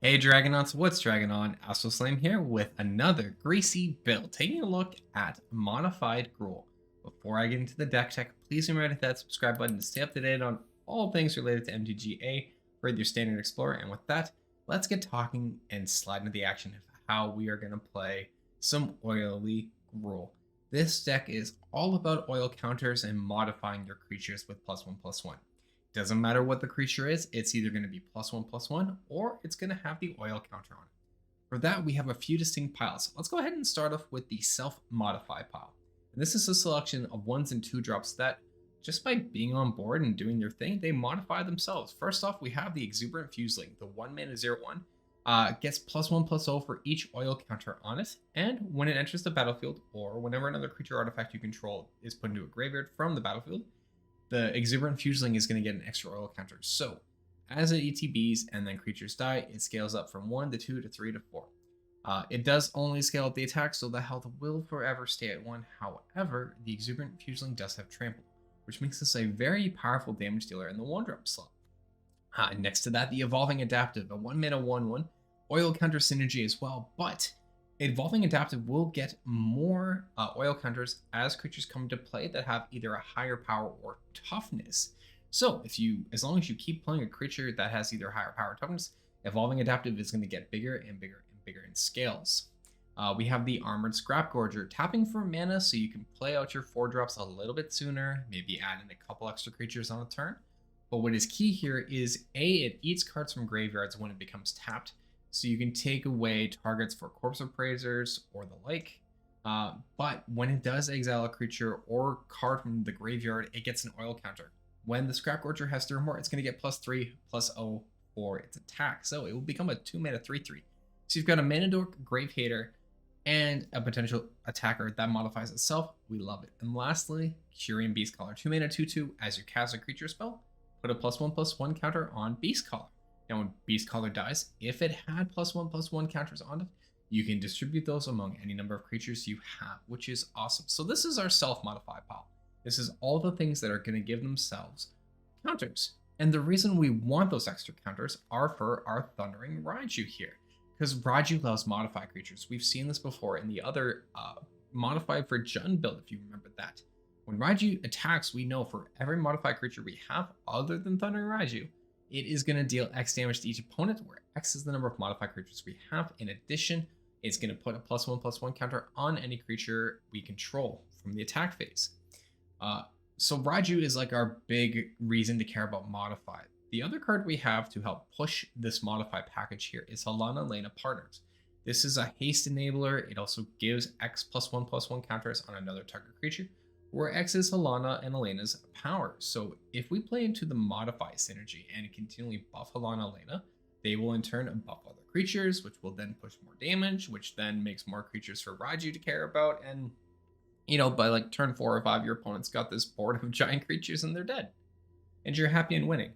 Hey Dragonauts, what's Dragon on? Astralsflame here with another Greasy build, taking a look at modified Gruul. Before I get into the deck tech, please remember to hit that subscribe button to stay up to date on all things related to MTGA for your standard explorer. And with that, let's get talking and slide into the action of how we are going to play some oily Gruul. This deck is all about oil counters and modifying your creatures with +1/+1. Doesn't matter what the creature is, it's either going to be +1/+1 or it's going to have the oil counter on it. For that, we have a few distinct piles. Let's go ahead and start off with the self-modify pile. And this is a selection of 1s and 2 drops that, just by being on board and doing their thing, they modify themselves. First off, we have the Exuberant Fuseling, the 1-mana 0/1. Gets +1/+0 for each oil counter on it, and when it enters the battlefield, or whenever another creature artifact you control is put into a graveyard from the battlefield, the Exuberant Fuseling is going to get an extra oil counter. So, as it ETBs and then creatures die, it scales up from 1 to 2 to 3 to 4. It does only scale up the attack, so the health will forever stay at 1. However, the Exuberant Fuseling does have Trample, which makes this a very powerful damage dealer in the 1-drop slot. Next to that, the Evolving Adaptive, a 1-mana 1/1, oil counter synergy as well, but Evolving Adaptive will get more oil counters as creatures come into play that have either a higher power or toughness. So as long as you keep playing a creature that has either higher power or toughness, Evolving Adaptive is going to get bigger and bigger and bigger in scales. We have the Armored Scrap Gorger, tapping for mana so you can play out your 4-drops a little bit sooner, maybe add in a couple extra creatures on a turn. But what is key here is it eats cards from graveyards when it becomes tapped, so you can take away targets for Corpse Appraisers or the like. But when it does exile a creature or card from the graveyard, it gets an oil counter. When the Scrap Gorger has 3 or more, it's going to get +3/+0 for its attack. So it will become a 2-mana 3/3. So you've got a Mana Dork, Grave Hater, and a potential attacker that modifies itself. We love it. And lastly, Curium Beastcaller, 2-mana 2/2. As you cast a creature spell, put a +1/+1 counter on Beastcaller. Now, when Beastcaller dies, if it had +1/+1 counters on it, you can distribute those among any number of creatures you have, which is awesome. So this is our self-modify pile. This is all the things that are going to give themselves counters. And the reason we want those extra counters are for our Thundering Raiju here, because Raiju loves modify creatures. We've seen this before in the other modify for Jund build, if you remember that. When Raiju attacks, we know for every modified creature we have other than Thundering Raiju, it is going to deal X damage to each opponent, where X is the number of modified creatures we have. In addition, it's going to put a +1/+1 counter on any creature we control from the attack phase. So Raiju is like our big reason to care about modify. The other card we have to help push this modify package here is Halana Lena Partners. This is a haste enabler. It also gives X +1/+1 counters on another target creature, where X is Halana and Elena's power. So if we play into the modify synergy and continually buff Halana Elena, they will in turn buff other creatures, which will then push more damage, which then makes more creatures for Raiju to care about. And, by like turn 4 or 5, your opponent's got this board of giant creatures and they're dead. And you're happy and winning.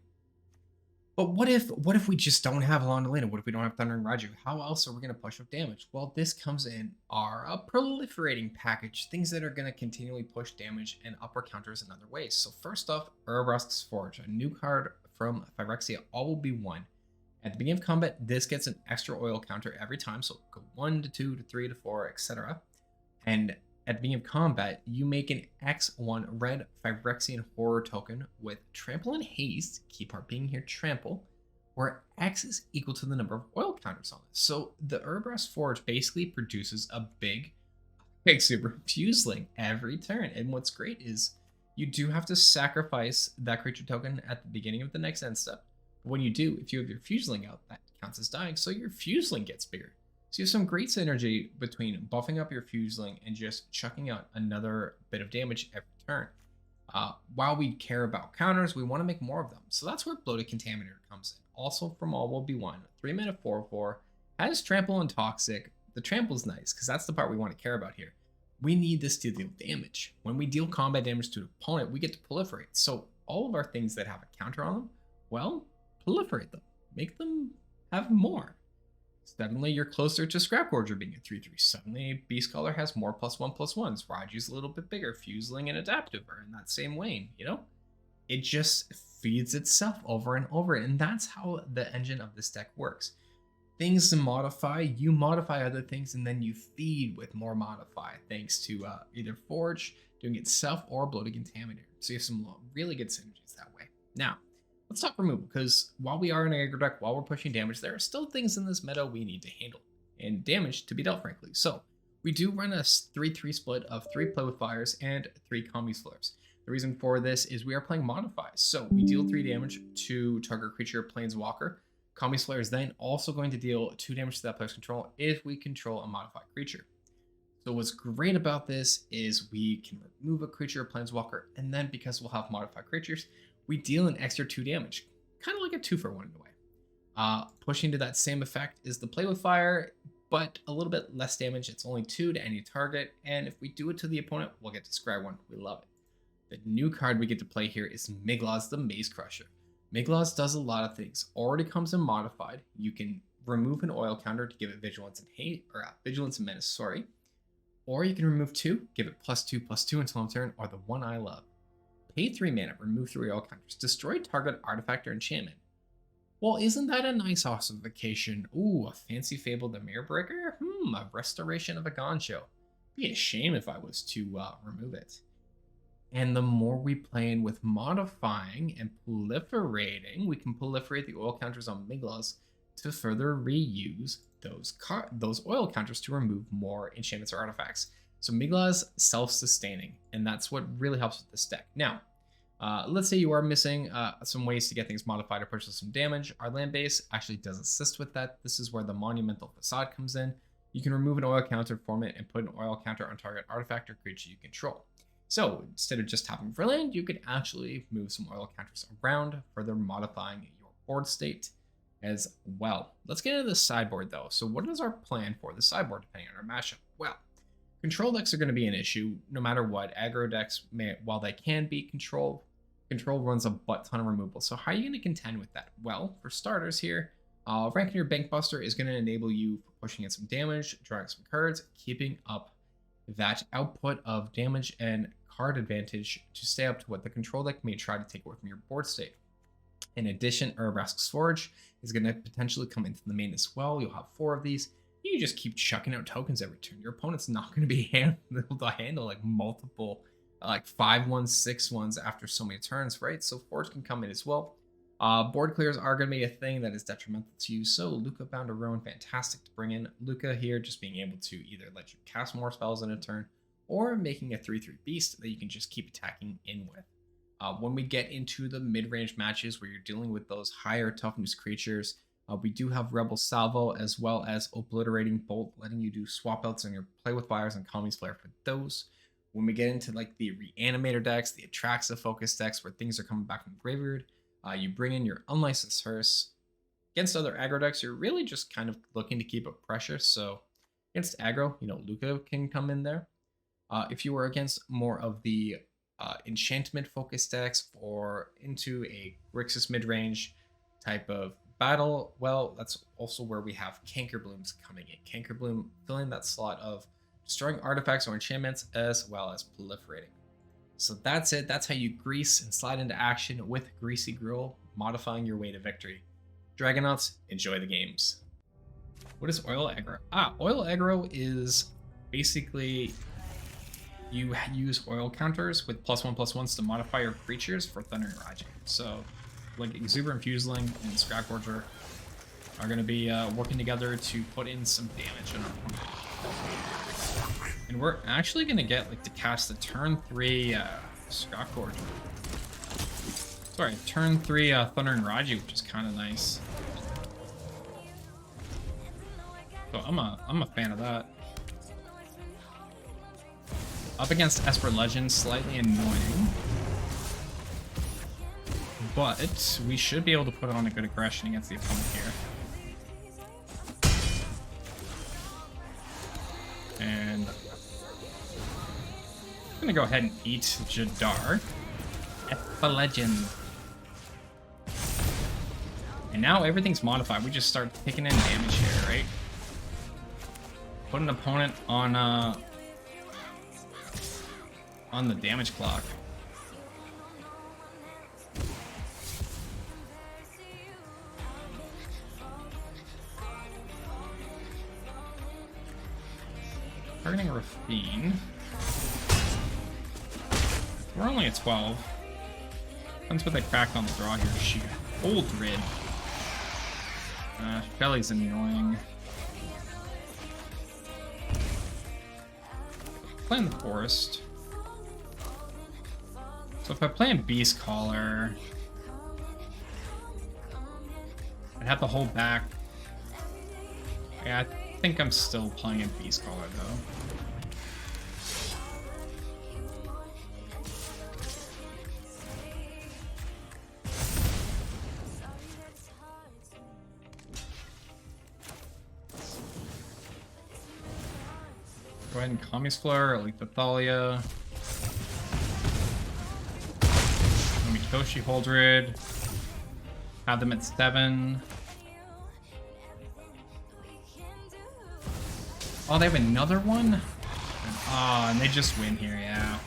But what if we just don't have Halana Elena? What if we don't have Thundering Raiju? How else are we going to push with damage? Well, this comes in our proliferating package, things that are going to continually push damage and upper counters in other ways. So first off, Urbrask's Forge, a new card from Phyrexia, all will be 1. At the beginning of combat, this gets an extra oil counter every time, so go 1 to 2 to 3 to 4, etc. And at the beginning of combat, you make an X1 red Phyrexian Horror token with Trample and Haste, key part being here Trample, where X is equal to the number of oil counters on it. So the Urbrask Forge basically produces a big super fuseling every turn. And what's great is you do have to sacrifice that creature token at the beginning of the next end step. But when you do, if you have your fuseling out, that counts as dying, so your fuseling gets bigger. So you have some great synergy between buffing up your fuseling and just chucking out another bit of damage every turn. While we care about counters, we want to make more of them. So that's where Bloated Contaminator comes in. Also from all will be 1. 3-mana 4/4, has Trample and Toxic. The Trample's nice, because that's the part we want to care about here. We need this to deal damage. When we deal combat damage to an opponent, we get to proliferate. So all of our things that have a counter on them, well, proliferate them. Make them have more. Suddenly you're closer to Scrap Gorger being a 3/3. Suddenly Beastcaller has more +1/+1s. Raiju's a little bit bigger. Fuseling and Adaptive are in that same lane, It just feeds itself over and over. And that's how the engine of this deck works. things to modify, you modify other things, and then you feed with more modify, thanks to either Forge doing it itself or Bloated Contaminator. So you have some really good synergies that way. Now, let's talk removal, because while we are in an aggro deck, while we're pushing damage, there are still things in this meta we need to handle, and damage to be dealt, frankly. So we do run a 3-3 split of 3 Play with Fires and 3 Commies Flares. The reason for this is we are playing Modifies. So we deal 3 damage to target creature Planeswalker. Commies Flare is then also going to deal 2 damage to that player's control if we control a modified creature. So what's great about this is we can remove a creature or Planeswalker, and then because we'll have modified creatures, we deal an extra 2 damage. Kind of like a 2-for-1 in a way. Pushing to that same effect is the Play with Fire, but a little bit less damage. It's only 2 to any target, and if we do it to the opponent, we'll get to scry 1. We love it. The new card we get to play here is Migloz the Maze Crusher. Migloz does a lot of things. Already comes in modified. You can remove an oil counter to give it vigilance and hate, or vigilance and menace, sorry. Or you can remove 2, give it +2/+2 until end turn, or the one I love. Pay 3 mana, remove 3 oil counters, destroy target artifact or enchantment. Well, isn't that a nice ossification? Ooh, a fancy Fable the Mirror Breaker? A restoration of a Goncho. Be a shame if I was to remove it. And the more we play in with modifying and proliferating, we can proliferate the oil counters on Migloz to further reuse those oil counters to remove more enchantments or artifacts. So Migloz self-sustaining, and that's what really helps with this deck. Now, let's say you are missing some ways to get things modified or push some damage. Our land base actually does assist with that. This is where the Monumental Facade comes in. You can remove an oil counter from it and put an oil counter on target artifact or creature you control. So instead of just tapping for land, you could actually move some oil counters around, further modifying your board state as well. Let's get into the sideboard though. So what is our plan for the sideboard depending on our matchup? Well, control decks are going to be an issue no matter what. Aggro decks, while they can be control runs a butt ton of removal. So how are you going to contend with that? Well, for starters here, ranking your Bank Buster is going to enable you for pushing in some damage, drawing some cards, keeping up that output of damage and card advantage to stay up to what the control deck may try to take away from your board state. In addition, Rascal's Forge is going to potentially come into the main as well. You'll have 4 of these. You just keep chucking out tokens every turn. Your opponent's not going to be able to handle like multiple, like 5-1, 6-1s after so many turns, right? So Forge can come in as well. Board clears are going to be a thing that is detrimental to you. So Luca Bound to Ruin, fantastic to bring in. Luca here just being able to either let you cast more spells in a turn, or making a 3/3 beast that you can just keep attacking in with. When we get into the mid-range matches where you're dealing with those higher toughness creatures, we do have Rebel Salvo as well as Obliterating Bolt, letting you do swap outs on your Play with Fires and Commies Flare for those. When we get into like the Reanimator decks, the Atraxa focus decks where things are coming back from the graveyard, you bring in your Unlicensed Hearse. Against other aggro decks, you're really just kind of looking to keep up pressure. So against aggro, Luca can come in there. If you were against more of the enchantment focus decks or into a Grixis mid-range type of battle, well, that's also where we have Cankerblooms coming in. Cankerbloom filling that slot of destroying artifacts or enchantments as well as proliferating. So that's it. That's how you grease and slide into action with Greasy Gruul, modifying your way to victory. Dragonauts, enjoy the games. What is Oil Aggro? Oil Aggro is basically you use oil counters with +1/+1s to modify your creatures for Thundering Raging. So, like Exuberant Fuseling and Scrapforger are going to be working together to put in some damage on our opponent. And we're actually going to get like to cast the turn 3 Scrapforger. Sorry, turn 3 Thundering Raging, which is kind of nice. So I'm a fan of that. Up against Esper Legend, slightly annoying. But we should be able to put on a good aggression against the opponent here. And I'm gonna go ahead and eat Jadar. Esper Legend. And now everything's modified. We just start taking in damage here, right? Put an opponent on the damage clock. targeting Rafine. We're only at 12. Depends what they cracked on the draw here. Shoot. Old Rid. Shelly's annoying. Playing the Forest. So if I play in Beast Caller, I'd have to hold back. Yeah, I think I'm still playing in Beast Caller though. Go ahead and Kami's Flare, Elite Thalia. Mitoshi Holdred. Have them at 7. Oh, they have another one? Oh, and they just win here, yeah.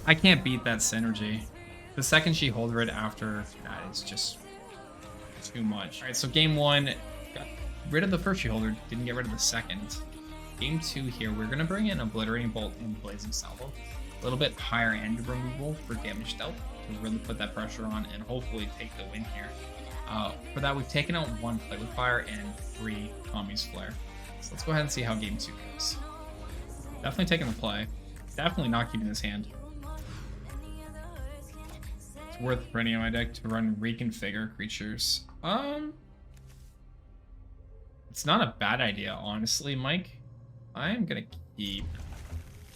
I can't beat that synergy. The second she Holdred after that is just too much. Alright, so game 1, got rid of the first she Holdred, didn't get rid of the second. Game 2 here, we're going to bring in Obliterating Bolt and Blazing Salvo. A little bit higher end removal for damage dealt to really put that pressure on and hopefully take the win here. For that, we've taken out 1 Play with Fire and 3 Kami's Flare. So let's go ahead and see how game 2 goes. Definitely taking the play. Definitely not keeping this hand. It's worth for any of my deck to run Reconfigure creatures. It's not a bad idea, honestly, Mike. I am gonna keep.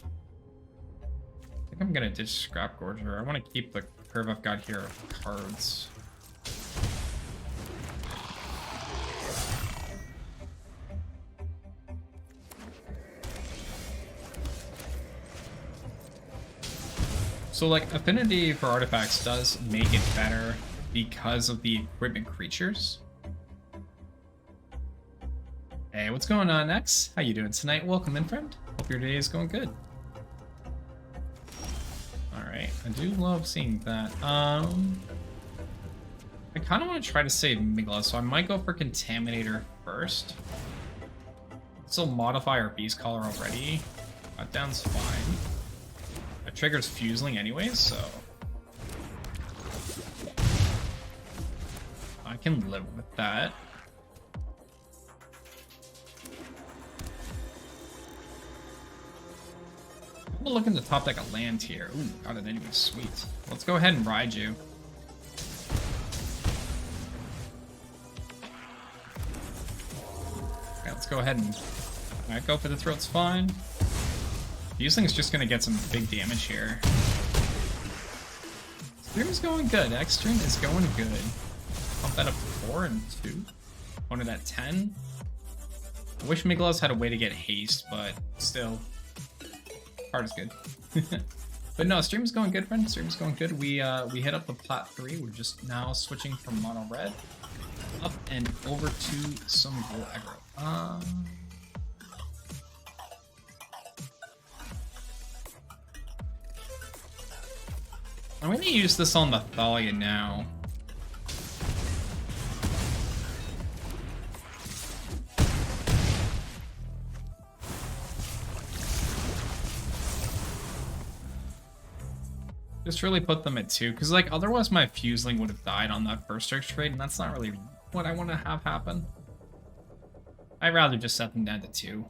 I think I'm gonna ditch Scrap Gorger. I want to keep the curve I've got here of cards. So like affinity for artifacts does make it better because of the equipment creatures. Hey, what's going on, X? How you doing tonight? Welcome in, friend. Hope your day is going good. Alright, I do love seeing that. I kind of want to try to save Migla, so I might go for Contaminator first. Still modify our Beast Collar already. Cut down's fine. It triggers Fuseling anyways, so I can live with that. I'm gonna look in the top deck of land here. Ooh, got it anyway, sweet. Let's go ahead and ride you. Okay, let's go ahead and go for the throat's fine. Fuseling is just gonna get some big damage here. Stream is going good. X stream is going good. Pump that up to 4 and 2. Opponent at 10. I wish Miglos had a way to get haste, but still. Card is good. But no, stream is going good, friend. Stream is going good. We hit up the plat 3. We're just now switching from mono red up and over to some Gruul Aggro. I'm gonna use this on the Thalia now. Just really put them at 2, because like otherwise my Fuseling would have died on that first strike trade, and that's not really what I want to have happen. I'd rather just set them down to 2.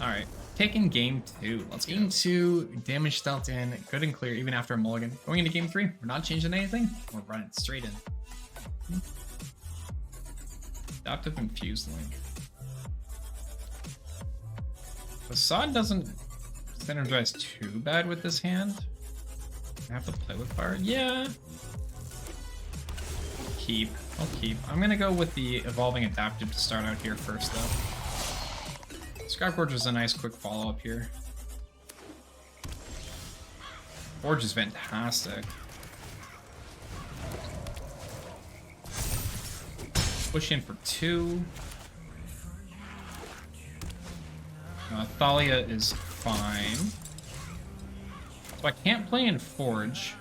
Alright, taking game 2. Let's go. Game 2, damage dealt in, good and clear even after a mulligan. Going into game 3, we're not changing anything, we're running straight in. Adaptive and Fuseling. Facade doesn't synergize too bad with this hand. I have to play with fire. Yeah. I'll keep. I'm gonna go with the evolving adaptive to start out here first, though. Scrap Gorge is a nice quick follow-up here. Forge is fantastic. Push in for 2. Thalia is fine. So I can't play in Forge.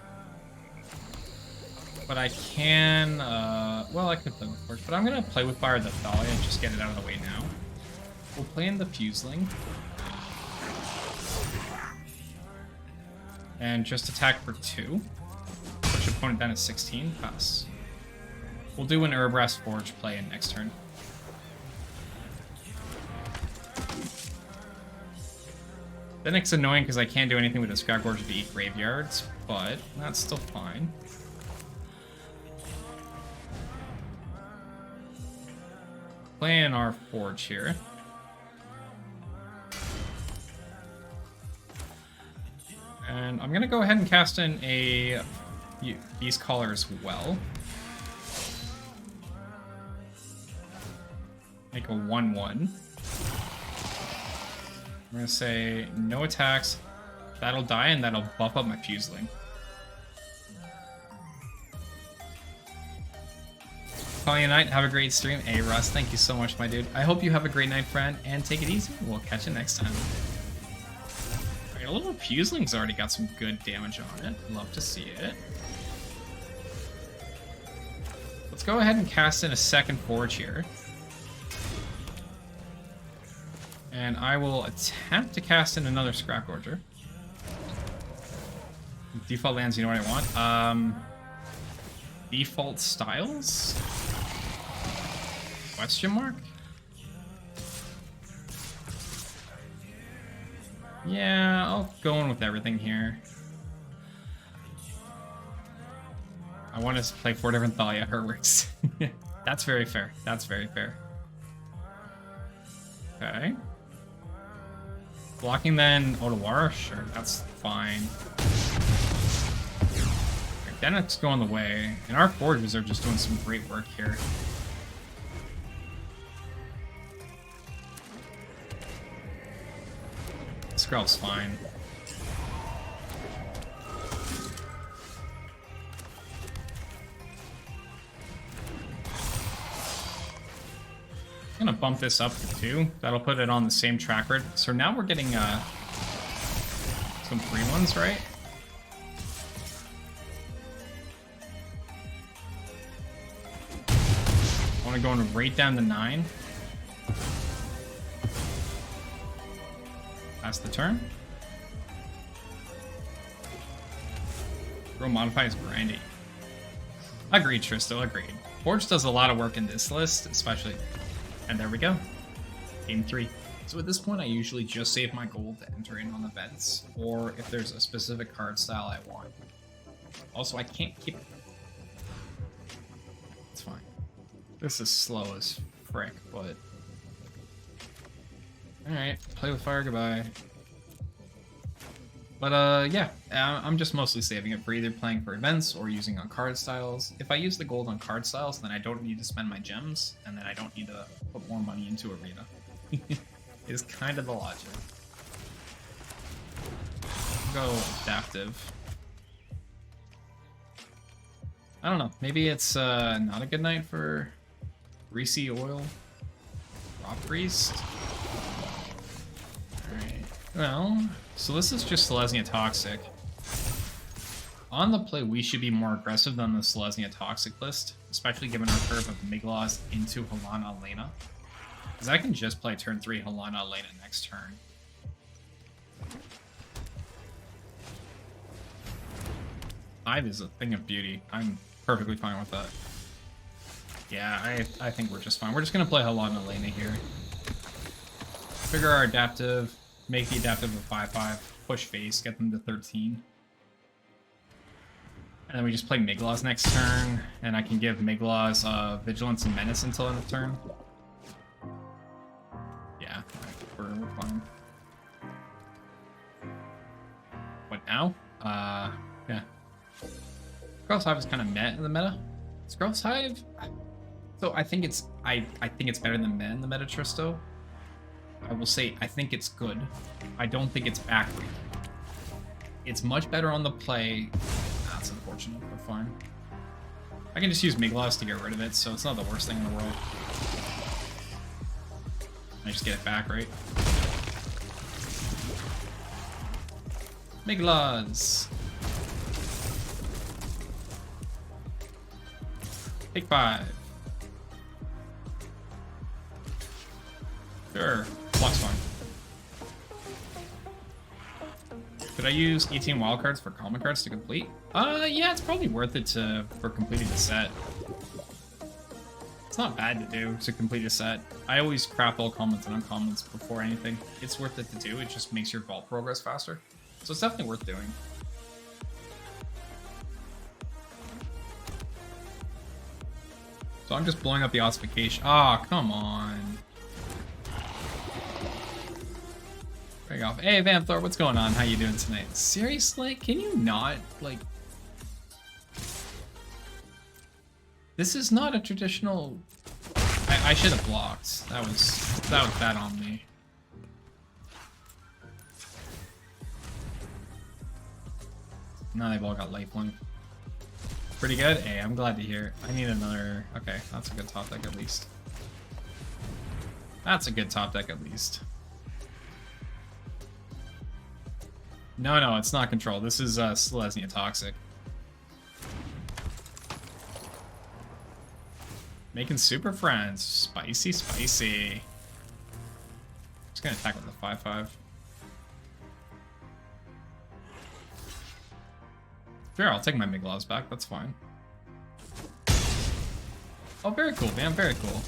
But I can, well, I could play with Forge, but I'm going to play with Fire the Thalia and just get it out of the way now. We'll play in the Fuseling. And just attack for 2. Push opponent down to 16. Pass. We'll do an Urbrass Forge play in next turn. Then it's annoying because I can't do anything with the Scrap Gorge to eat graveyards, but that's still fine. Playing our Forge here. And I'm going to go ahead and cast in a Beast Caller as well. Make a 1/1. I'm going to say no attacks. That'll die and that'll buff up my Fuseling. Calling a night. Have a great stream. Hey, Russ, thank you so much, my dude. I hope you have a great night, friend, and take it easy. We'll catch you next time. Alright, a little Fuseling's already got some good damage on it. Love to see it. Let's go ahead and cast in a second Forge here. And I will attempt to cast in another Scrap Gorger. Default lands, you know what I want? Default styles? Question mark? Yeah, I'll go in with everything here. I want to play 4 different Thalia Herworks. That's very fair. That's very fair. Okay. Blocking then Otawara? Sure, that's fine. Then it's going the way, and our Forges are just doing some great work here. Skrell's fine. I'm gonna bump this up to 2. That'll put it on the same track record. So now we're getting some 3/1s, right? I want to go right down to 9. Pass the turn. Gruul Modify is grindy. Agreed, Tristo, agreed. Forge does a lot of work in this list, especially. And there we go. Game 3. So at this point, I usually just save my gold to enter in on events, or if there's a specific card style I want. Also, I can't keep it. It's fine. This is slow as frick, but... Alright, play with fire, goodbye. But, yeah, I'm just mostly saving it for either playing for events or using on card styles. If I use the gold on card styles, then I don't need to spend my gems, and then I don't need to put more money into Arena. Is kind of the logic. Go adaptive. I don't know, maybe it's not a good night for Greasy Oil. Rock Priest. Alright, well... So this is just Selesnya Toxic. On the play, we should be more aggressive than the Selesnya Toxic list, especially given our curve of Migloz into Halana Elena. Because I can just play turn 3 Halana Elena next turn. Hive is a thing of beauty. I'm perfectly fine with that. Yeah, I think we're just fine. We're just going to play Halana Elena here. Figure our adaptive. Make the adaptive a 5/5, push face, get them to 13. And then we just play Migloz next turn, and I can give Migloz Vigilance and Menace until end of turn. Yeah, we're fine. What now? Yeah. Skrell's Hive is kind of meh in the meta. Skrell's Hive? So I think it's better than meh in the meta, Tristo. I will say, I think it's good. I don't think it's backward. It's much better on the play. That's unfortunate, but fine. I can just use Migloz to get rid of it, so it's not the worst thing in the world. I just get it back, right? Migloz! Take 5. Sure. Block's fine. Could I use 18 wildcards for common cards to complete? Yeah, it's probably worth it for completing the set. It's not bad to do to complete a set. I always craft all commons and uncommons before anything. It's worth it to do. It just makes your vault progress faster. So it's definitely worth doing. So I'm just blowing up the ossification. Ah, oh, come on. There you go. Hey, Vamthor, what's going on? How you doing tonight? Seriously? Can you not, like... This is not a traditional... I should have blocked. That was bad on me. Now they've all got lifelink. Pretty good? Hey, I'm glad to hear. I need another... Okay, that's a good top deck at least. That's a good top deck at least. No, it's not control. This is Selesnya Toxic. Making super friends. Spicy, spicy. Just gonna attack with the 5/5. Sure, I'll take my Migloz back. That's fine. Oh, very cool, man. Very cool.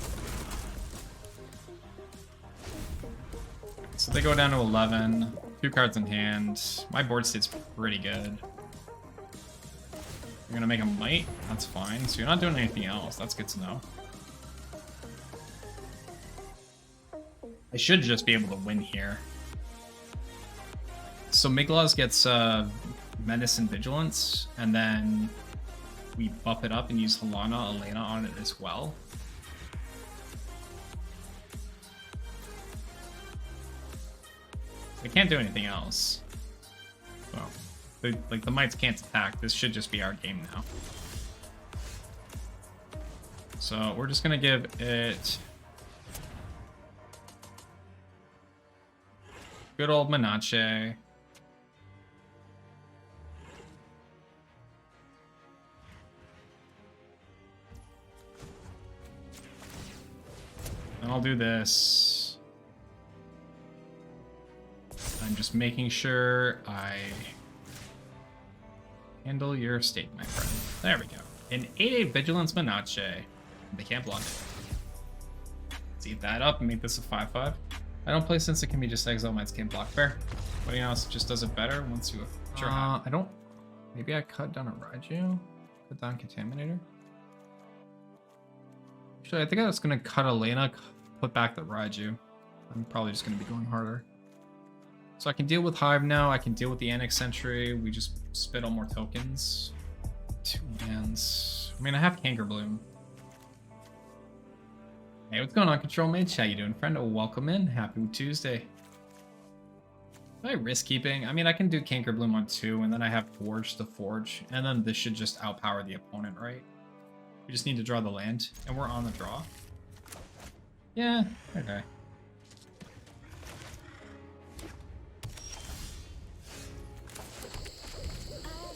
So they go down to 11. 2 cards in hand. My board state's pretty good. You're gonna make a might? That's fine. So you're not doing anything else. That's good to know. I should just be able to win here. So Migloz gets Menace and Vigilance, and then we buff it up and use Elena on it as well. I can't do anything else. Well, the mites can't attack. This should just be our game now. So we're just gonna give it good old Menace. And I'll do this. I'm just making sure I handle your state, my friend. There we go. An 8/8 Vigilance Menace. They can't block it. Let's eat that up and make this a 5/5. I don't play since it can be just exile mites can't block. Fair. But else just does it better once you... Sure. I don't... Maybe I cut down a Raiju? Cut down Contaminator? Actually, I think I was going to cut Elena, put back the Raiju. I'm probably just going to be going harder. So I can deal with Hive now, I can deal with the Annex Sentry, we just spit on more tokens. 2 lands. I mean, I have Cankerbloom. Hey, what's going on, Control Mage? How you doing, friend? Oh, welcome in. Happy Tuesday. Am I risk keeping? I mean, I can do Cankerbloom on 2, and then I have Forge to Forge, and then this should just outpower the opponent, right? We just need to draw the land, and we're on the draw. Yeah, okay.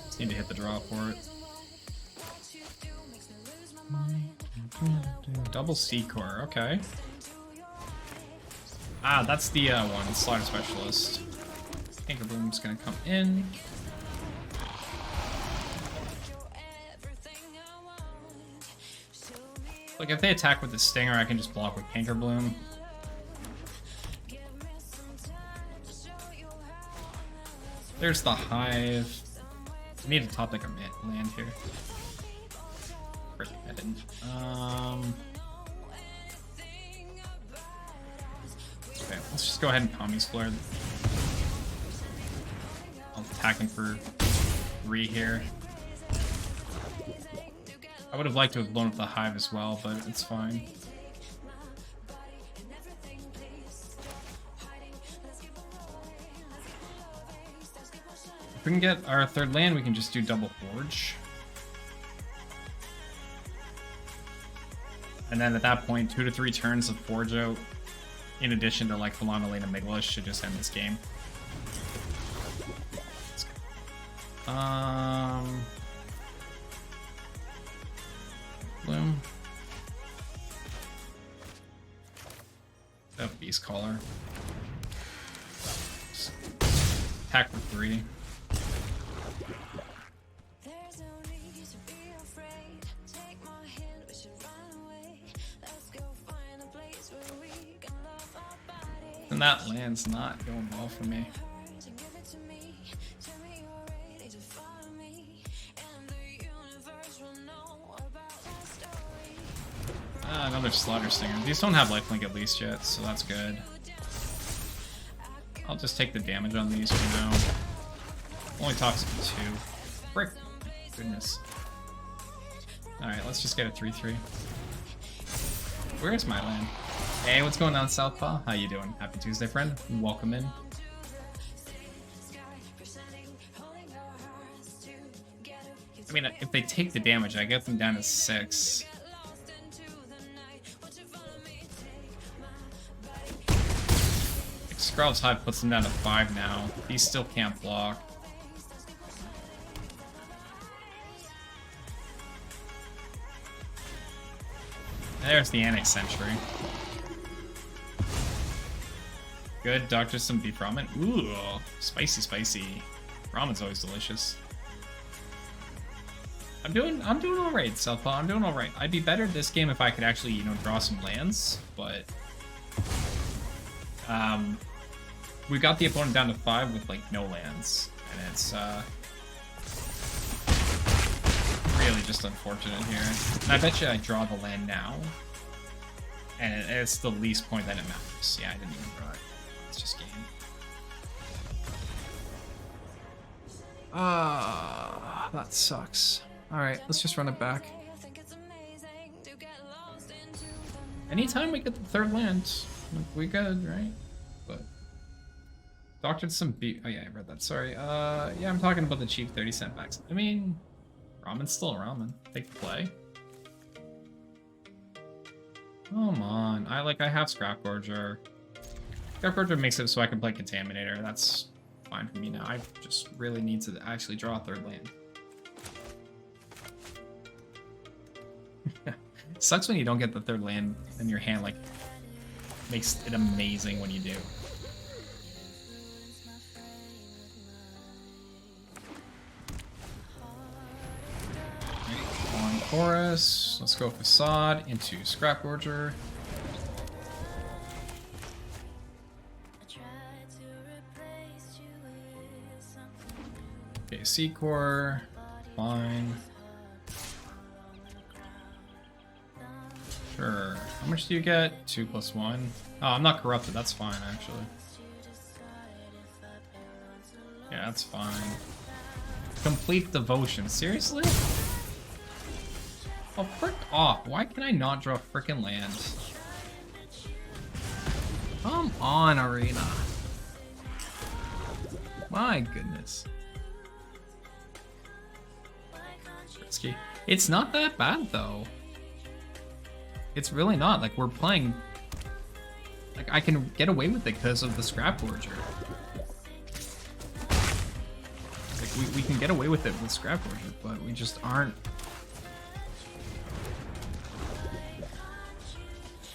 Just need to hit the draw for it. Double C-Core, okay. Ah, that's the one, Slaughter Specialist. Cankerbloom's gonna come in. Like, if they attack with the Stinger, I can just block with Cankerbloom. There's the Hive. I need to top deck a land here. I didn't. Okay, let's just go ahead and Kami's Flare. I'll attack him for 3 here. I would have liked to have blown up the Hive as well, but it's fine. If we can get our 3rd land, we can just do double Forge. And then at that point, 2 to 3 turns of Forge out, in addition to like Falana Lane and Migloz, should just end this game. Bloom. Beast Caller. Attack for 3. And that land's not going well for me. Another Slaughter Stinger. These don't have lifelink at least yet, so that's good. I'll just take the damage on these for now. Only toxic 2. Frick. Goodness. Alright, let's just get a 3-3. Where's my land? Hey, what's going on, Southpaw? How you doing? Happy Tuesday, friend. Welcome in. I mean, if they take the damage, I get them down to 6. Scrawl's Hive puts them down to 5 now. He still can't block. There's the Annex Sentry. Good, Doctor some beef ramen. Ooh, spicy, spicy. Ramen's always delicious. I'm doing alright, Southpaw. I'm doing alright. I'd be better at this game if I could actually, you know, draw some lands, but we got the opponent down to 5 with like no lands, and it's really just unfortunate here. And I bet you I draw the land now, and it's the least point that it matters. Yeah, I didn't even draw it. It's just game. That sucks. Alright, let's just run it back. Anytime we get the 3rd land, we good, right? But doctored some beef. Oh yeah, I read that. Sorry. Yeah, I'm talking about the cheap 30-cent packs. I mean, ramen's still a ramen. Take the play. Come on. I have Scrap Gorger. Scrap Gorger makes it so I can play Contaminator. That's fine for me now. I just really need to actually draw a 3rd land. Sucks when you don't get the 3rd land in your hand, like, makes it amazing when you do. On Chorus, let's go Facade into Scrap Gorger. Okay, C-Core, fine. Sure. How much do you get? 2 + 1. Oh, I'm not corrupted. That's fine, actually. Yeah, that's fine. Complete Devotion. Seriously? Oh, frick off. Why can I not draw frickin' land? Come on, Arena. My goodness. Risky. It's not that bad, though. It's really not. Like, we're playing... Like, I can get away with it because of the Scrap Gorger. Like, we can get away with it with Scrap Gorger, but we just aren't...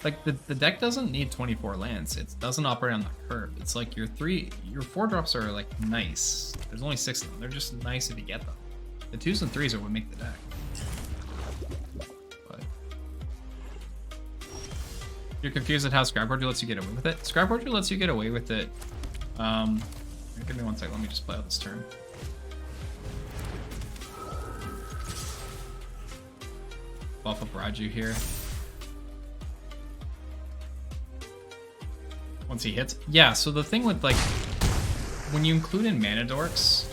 Like, the deck doesn't need 24 lands. It doesn't operate on the curve. It's like your 4 drops are, like, nice. There's only 6 of them. They're just nice if you get them. The 2s and 3s are what make the deck. You're confused at how Scrap Gorger lets you get away with it? Scrap Gorger lets you get away with it. Give me one sec, let me just play out this turn. Buff up Raju here. Once he hits. Yeah, so the thing with, like, when you include in Mana Dorks.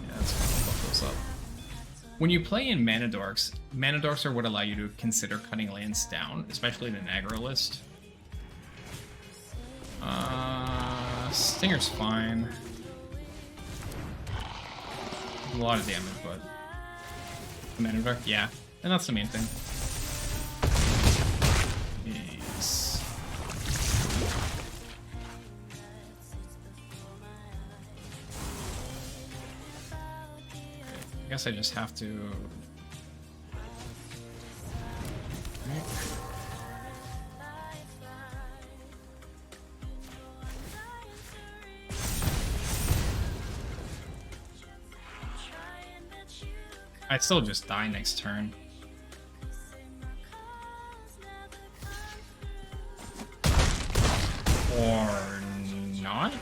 Yeah, let's buff those up. When you play in Mana Dorks are what allow you to consider cutting lands down, especially in an aggro list. Stinger's fine. A lot of damage, but Mana Dork, yeah, and that's the main thing. Yes. I guess I just have to. I still just die next turn. Or not?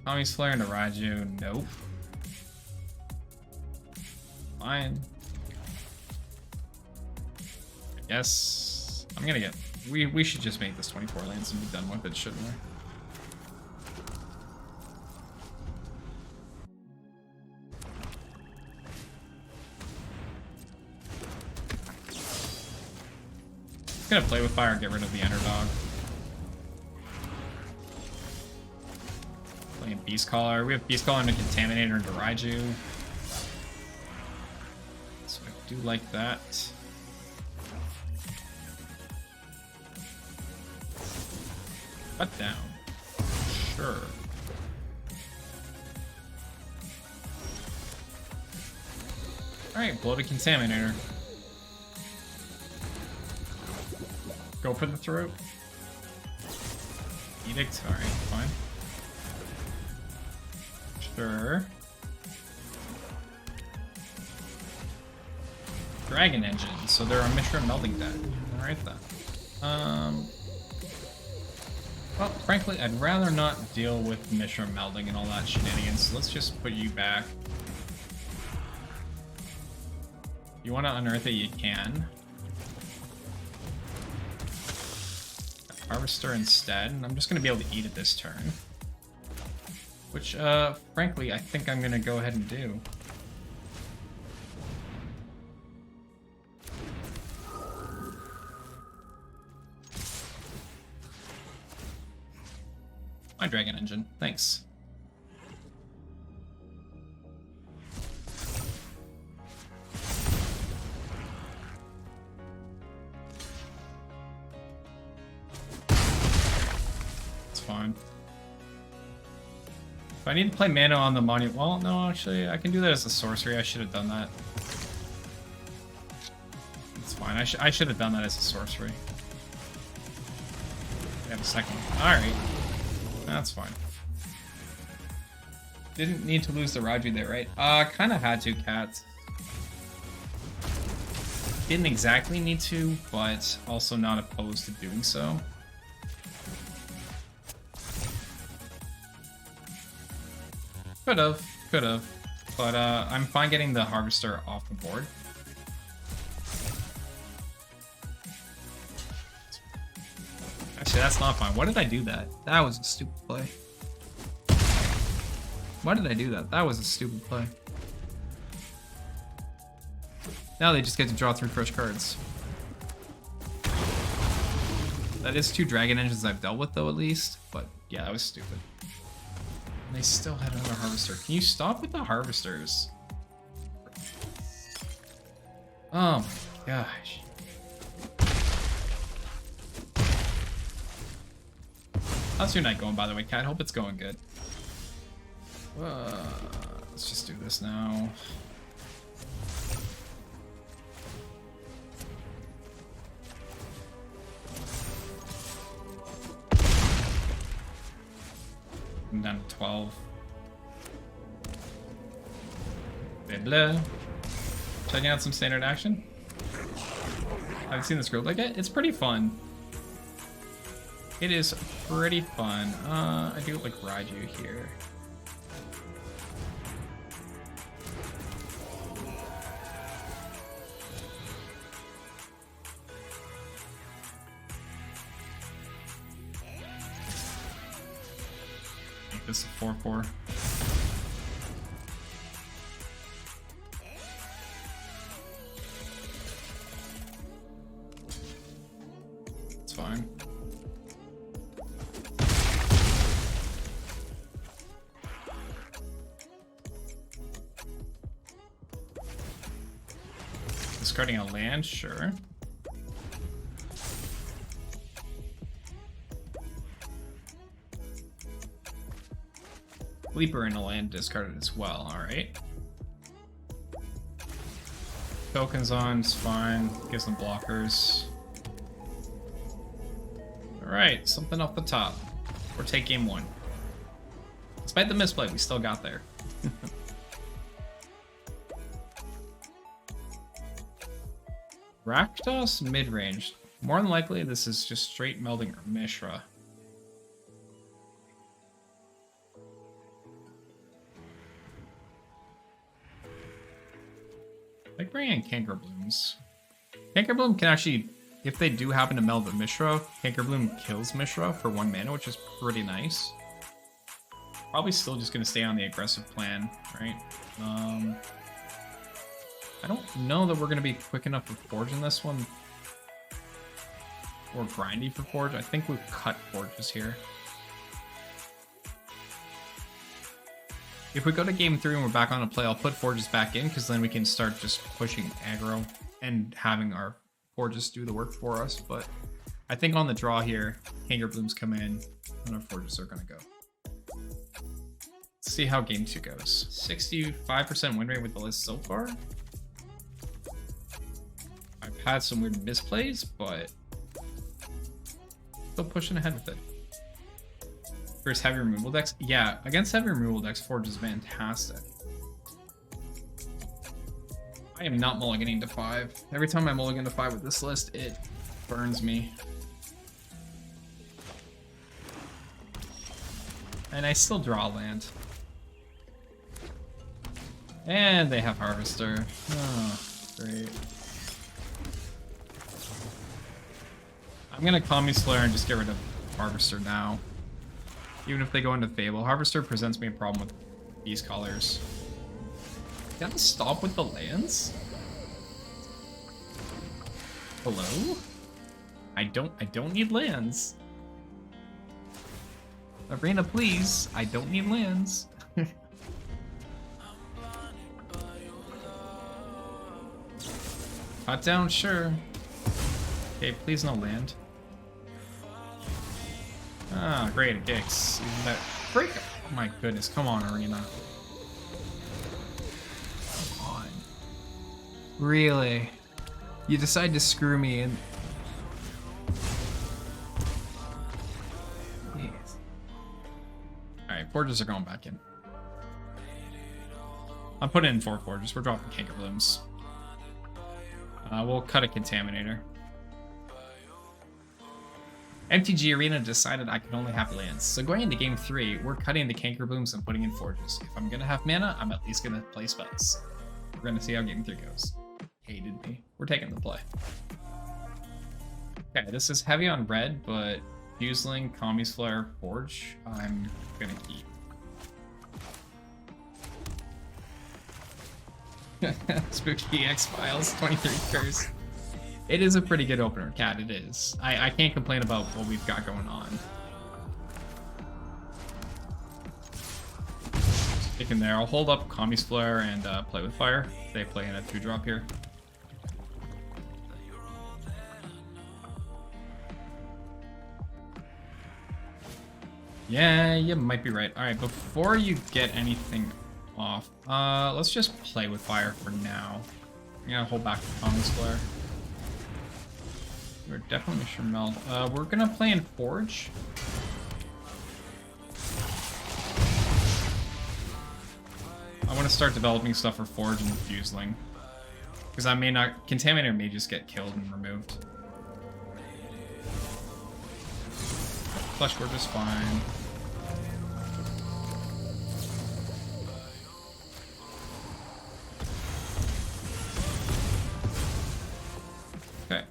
Tommy's Flare into Raiju, nope. Fine. I guess I'm gonna get. We should just make this 24 lands and be done with it, shouldn't we? Gonna play with fire, get rid of the Underdog. Playing Beast Caller. We have Beast Caller into Contaminator into Raiju. So I do like that. Cut down. Sure. Alright, Bloated Contaminator. Go for the throat. Edict, alright, fine. Sure. Dragon Engine, so they're a Mishra Melding deck. Alright then. Well, frankly, I'd rather not deal with Mishra Melding and all that shenanigans, so let's just put you back. You want to unearth it, you can. Harvester instead, and I'm just going to be able to eat it this turn. Which, frankly, I think I'm going to go ahead and do. My Dragon Engine, thanks. Fine. If I need to play mana on the monument, well, no, actually, I can do that as a sorcery. I should have done that. It's fine. I should have done that as a sorcery. We have a second. All right, that's fine. Didn't need to lose the Raiju there, right? Kind of had to, Cats. Didn't exactly need to, but also not opposed to doing so. Could have, but I'm fine getting the Harvester off the board. Actually, that's not fine. Why did I do that? That was a stupid play. Why did I do that? That was a stupid play. Now they just get to draw 3 fresh cards. That is 2 Dragon Engines I've dealt with, though, at least. But yeah, that was stupid. They still had another Harvester. Can you stop with the Harvesters? Oh my gosh. How's your night going, by the way, Cat? Hope it's going good. Let's just do this now. I'm down to 12. Blah. Checking out some standard action. I haven't seen this Gruul like it. It's pretty fun. It is pretty fun. I do like Raiju here. Make this a 4/4. It's fine. Discarding a land, sure. Leaper in a land discarded as well, alright. Tokens on, it's fine. Gives them blockers. Alright, something off the top. Or take game 1. Despite the misplay, we still got there. Rakdos Midrange. More than likely, this is just straight melding or Mishra. Like bringing in Canker Blooms. Canker Bloom can actually, if they do happen to meld with Mishra, Canker Bloom kills Mishra for 1 mana, which is pretty nice. Probably still just gonna stay on the aggressive plan, right? I don't know that we're gonna be quick enough for Forge in this one. Or grindy for Forge. I think we've cut Forges here. If we go to game 3 and we're back on a play, I'll put Forges back in, because then we can start just pushing aggro and having our Forges do the work for us. But I think on the draw here, Canker Blooms come in, and our Forges are gonna go. Let's see how game 2 goes. 65% win rate with the list so far. I've had some weird misplays, but still pushing ahead with it. Versus heavy removal decks? Yeah, against heavy removal decks, Forge is fantastic. I am not mulliganing to 5. Every time I mulligan to 5 with this list, it burns me. And I still draw land. And they have Harvester. Oh, great. I'm gonna Kami Slayer and just get rid of Harvester now. Even if they go into Fable. Harvester presents me a problem with these colors. Gotta stop with the lands? Hello? I don't need lands. Arena, please. I don't need lands. Cut down, sure. Okay, please no land. Ah, great, it kicks. Even that break. Oh my goodness, come on, Arena. Come on. Really? You decide to screw me and. Yes. Alright, Forges are going back in. I'm putting in 4 Forges. We're dropping Canker Blooms. We'll cut a Contaminator. MTG Arena decided I can only have lands. So going into game 3, we're cutting the Canker Blooms and putting in Forges. If I'm gonna have mana, I'm at least gonna play spells. We're gonna see how game 3 goes. Hated me. We're taking the play. Okay, this is heavy on red, but Fuseling, Kami's Flare, Forge, I'm gonna keep. Spooky X-Files, 23 curse. It is a pretty good opener, Cat, it is. I can't complain about what we've got going on. Stick in there. I'll hold up Kami's Flare and play with fire. They play in a 2-drop here. Yeah, you might be right. Alright, before you get anything off, let's just play with fire for now. I'm gonna hold back the Kami's Flare. We're definitely sure meld. We're gonna play in Forge. I want to start developing stuff for Forge and Fuseling. Because I may not... Contaminator may just get killed and removed. Flesh Forge is fine. Okay.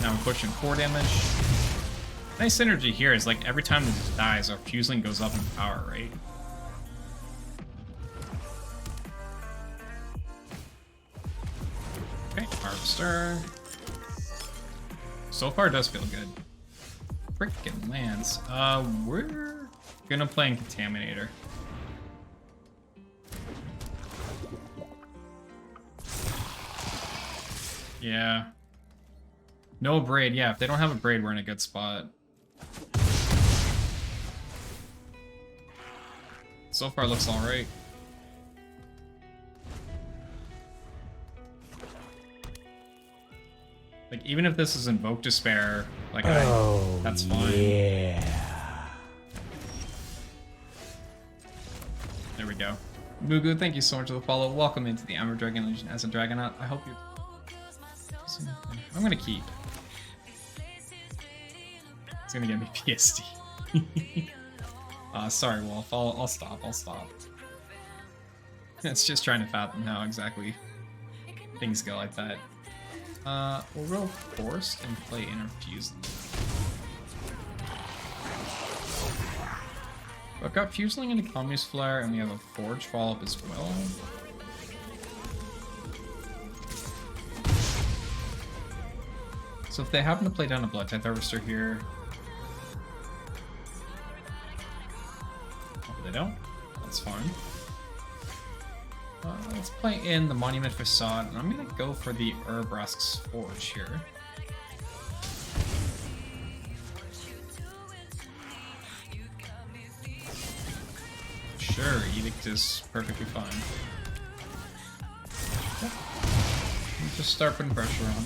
Now we're pushing 4 damage. Nice synergy here is like every time this dies, our Fuseling goes up in power, right? Okay, Harvester. So far it does feel good. Freaking lands. We're gonna play in Contaminator. Yeah. No Braid, yeah, if they don't have a Braid, we're in a good spot. So far looks alright. Like, even if this is Invoke Despair, like, that's fine. Yeah. There we go. Mugu, thank you so much for the follow. Welcome into the Amber Dragon Legion as a Dragonaut. I hope you're... I'm gonna keep. It's gonna get me PSD. Sorry, Wolf. I'll stop. I'll stop. It's just trying to fathom how exactly things go like that. We'll roll Forced and play Interfuse. I've got Fuseling into Communist Flare, and we have a Forge follow-up as well. So if they happen to play down a Blood Tithe Harvester here... Oh, they don't? That's fine. Let's play in the Monument Facade, and I'm gonna go for the Urabrask's Forge here. Sure, Edict is perfectly fine. Okay. Just start putting pressure on.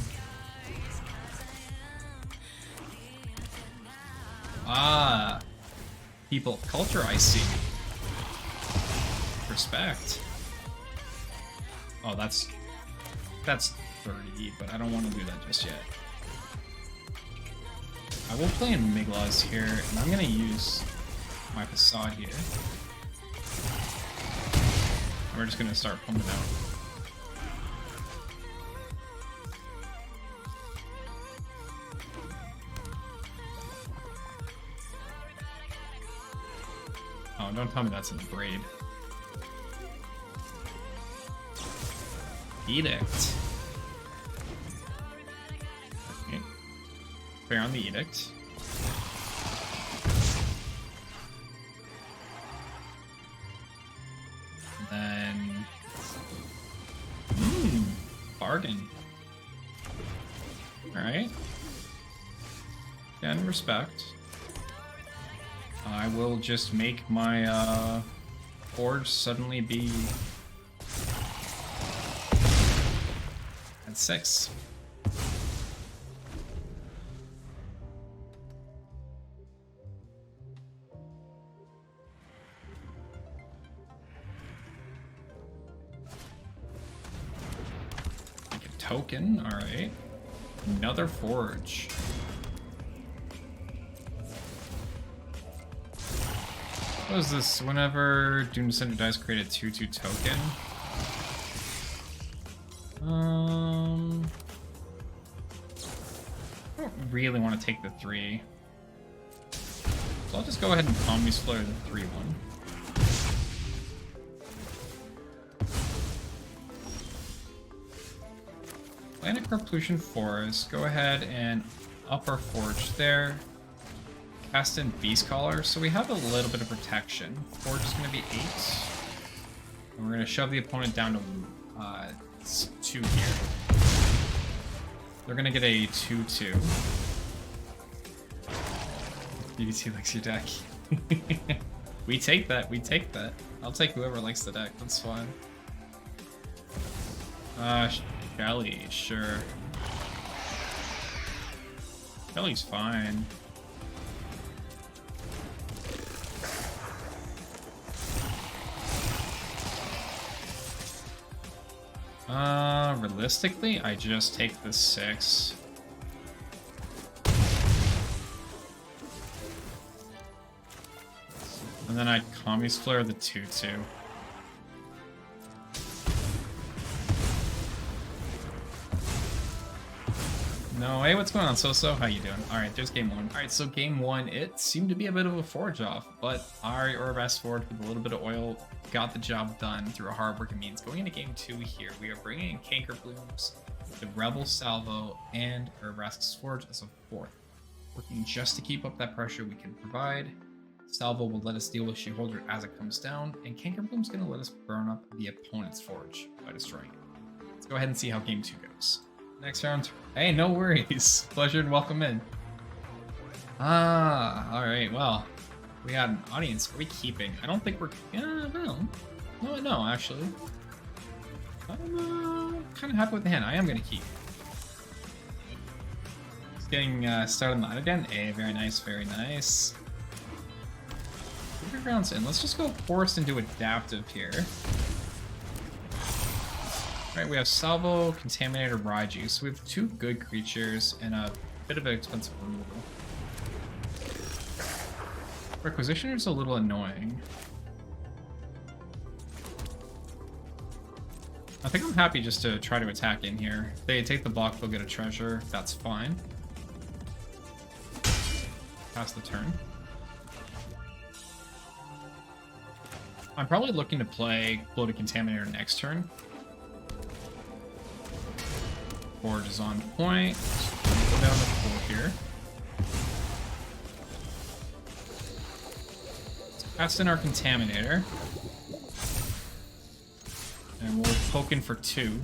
Ah, people of culture, I see. Respect. Oh, that's 30, but I don't want to do that just yet. I will play in Miglas here, and I'm gonna use my Facade here. We're just gonna start pumping out. Oh, don't tell me that's in the braid. Edict. Okay. Fair on the Edict. Then... bargain. Alright. Again, respect. I will just make my Forge suddenly be... at 6. Make a token, alright. Another Forge. What is this? Whenever Doom Descender dies, create a 2/2 token. I don't really want to take the 3. So I'll just go ahead and Communist Flare the 3/1. Planet Carplution Forest. Go ahead and up our Forge there. Cast in Beast Collar, so we have a little bit of protection. Forge is going to be 8. And we're going to shove the opponent down to 2 here. They're going to get a 2/2. BBC likes your deck. We take that, we take that. I'll take whoever likes the deck, that's fine. Shelly, sure. Shelly's fine. Realistically, I just take the 6. And then I Communist Flare the 2/2. No, hey, what's going on, So? How you doing? Alright, there's game 1. Alright, so game 1, it seemed to be a bit of a Forge off, but our Urabrask Forge with a little bit of oil got the job done through a hard-working means. Going into game 2 here, we are bringing in Canker Blooms, the Rebel Salvo, and Urabrask's Forge as a 4th. Working just to keep up that pressure we can provide. Salvo will let us deal with Sheholder as it comes down, and Canker Bloom's going to let us burn up the opponent's Forge by destroying it. Let's go ahead and see how game 2 goes. Next round. Hey, no worries. Pleasure and welcome in. Alright, well. We got an audience. Are we keeping? I don't think we're... No, actually. I'm kind of happy with the hand. I am going to keep. Just getting started on the line again. Hey, very nice, very nice. Underground's in. Let's just go forest and do adaptive here. Alright, we have Salvo, Contaminator, Raiju. So we have 2 good creatures and a bit of an expensive removal. Requisitioner's a little annoying. I think I'm happy just to try to attack in here. If they take the block, they'll get a treasure. That's fine. Pass the turn. I'm probably looking to play Bloated Contaminator next turn. Forge is on point. Go down to 4 here. Let's cast in our Contaminator. And we'll poke in for 2.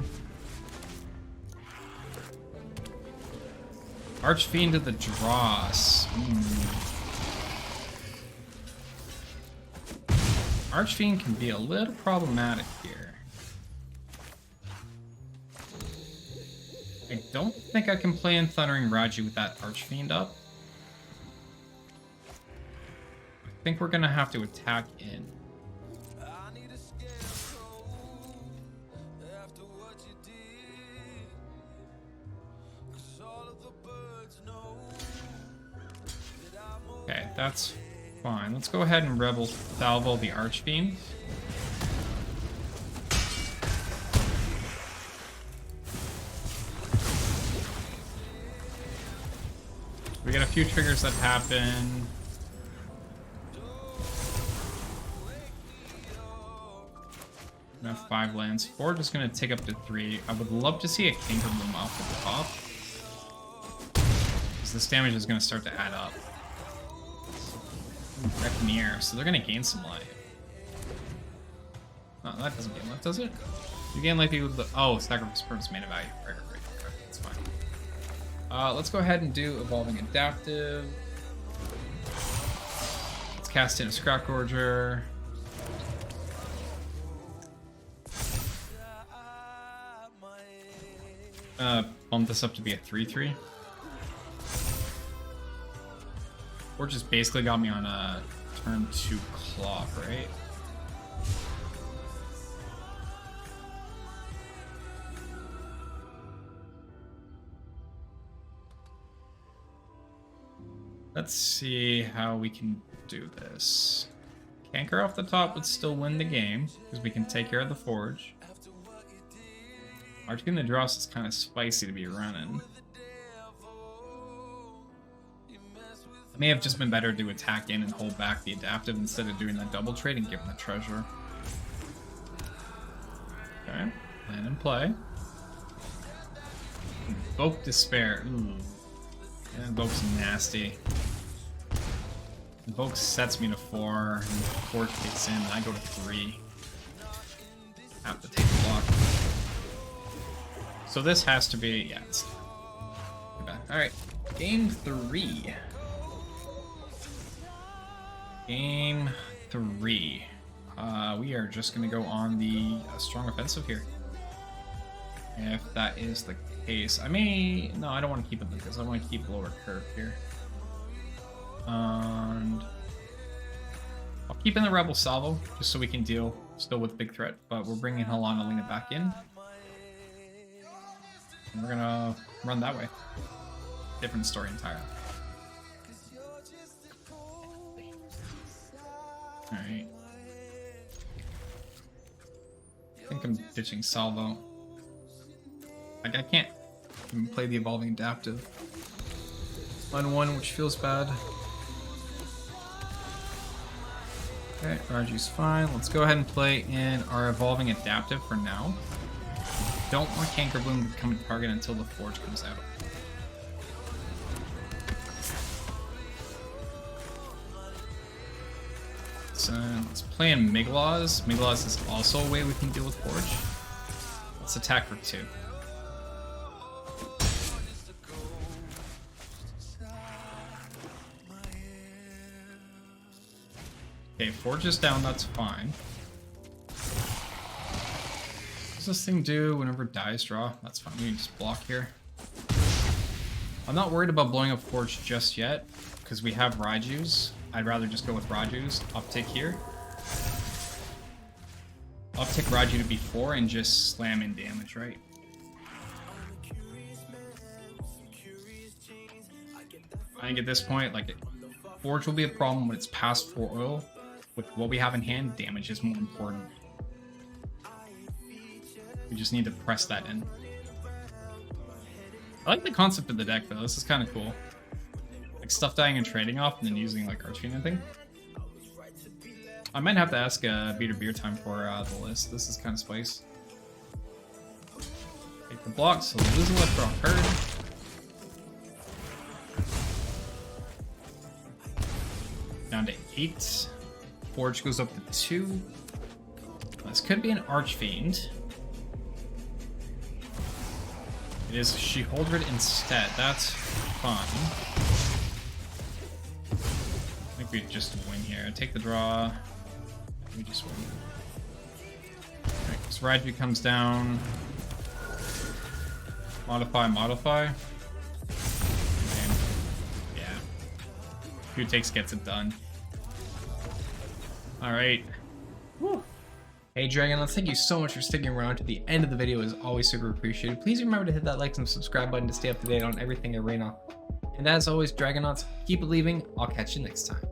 Archfiend to the Dross. Archfiend can be a little problematic here. I don't think I can play in Thundering Raiju with that Archfiend up. I think we're gonna have to attack in. Okay, that's fine. Let's go ahead and Rebel Salvo the Archfiend. We get a few triggers that happen. We have 5 lands. Forge is going to take up to 3. I would love to see a Kangaroo off the top, because this damage is going to start to add up. Reckoneer, so they're going to gain some life. Oh, that doesn't gain life, does it? You gain life with the... Oh, sacrifice permanent mana value. Right. Okay, that's fine. Let's go ahead and do Evolving Adaptive. Let's cast in a Scrap Gorger. Bump this up to be a 3/3. Or just basically got me on a turn 2 clock, right? Let's see how we can do this. Canker off the top would still win the game, because we can take care of the Forge. Arching the Dross is kind of spicy to be running. It may have just been better to attack in and hold back the adaptive instead of doing that double trade and giving the treasure. Okay, land and play. Invoke Despair. Ooh. Yeah, Invoke's nasty. Invoke sets me to 4, and 4 kicks in, and I go to 3. Have to take the block. So this has to be, yeah, it's alright, game 3. Game 3. We are just going to go on the strong offensive here. If that is the case. No, I don't want to keep it because I want to keep lower curve here. And I'll keep in the Rebel Salvo just so we can deal still with big threat, but we're bringing Helana back in. And we're going to run that way. Different story entirely. Alright. I think I'm ditching Salvo. Like, I can't even play the Evolving Adaptive on 1, which feels bad. Okay, Raju's fine. Let's go ahead and play in our Evolving Adaptive for now. Don't want Canker Bloom to become a target until the Forge comes out. So let's play in Miglaws. Miglaws is also a way we can deal with Forge. Let's attack for 2. Okay, Forge is down, that's fine. What does this thing do whenever it dies draw? That's fine, we can just block here. I'm not worried about blowing up Forge just yet, because we have Raiju's. I'd rather just go with Raju's uptick here. Uptick Raju to B4 and just slam in damage, right? I think at this point, like, Forge will be a problem when it's past 4 oil. With what we have in hand, damage is more important. We just need to press that in. I like the concept of the deck, though. This is kind of cool. Like, stuff dying and trading off, and then using, like, Archfiend and thing. I might have to ask Beater Beer Time for the list. This is kind of spice. Take the block, so lose a left draw card. Down to 8. Forge goes up to 2. This could be an Archfiend. It is She-Holdred instead. That's fun. I think we just win here. Take the draw. We just win. Alright, so Raju comes down. Modify, modify. And yeah. Who takes gets it done. Alright. Hey Dragonauts, thank you so much for sticking around to the end of the video. It is always super appreciated. Please remember to hit that like and subscribe button to stay up to date on everything Arena. And as always, Dragonauts, keep believing. I'll catch you next time.